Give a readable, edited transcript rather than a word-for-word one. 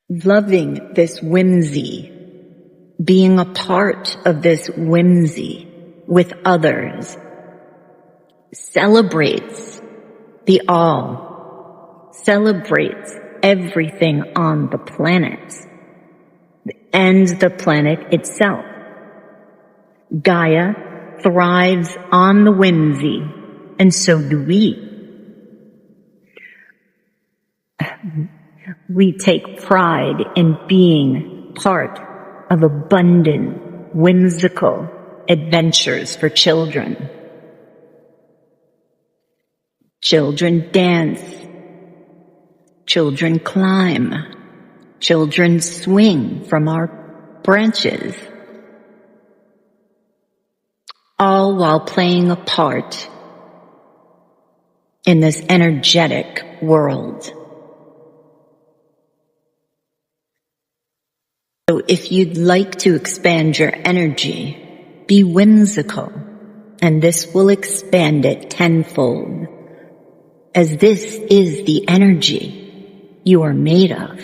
loving this whimsy, being a part of this whimsy with others, celebrates the all, celebrates everything on the planet and the planet itself. Gaia thrives on the whimsy, and so do we. We take pride in being part of abundant, whimsical adventures for children. Children dance. Children climb. Children swing from our branches. All while playing a part in this energetic world. So if you'd like to expand your energy, be whimsical, and this will expand it tenfold, as this is the energy you are made of.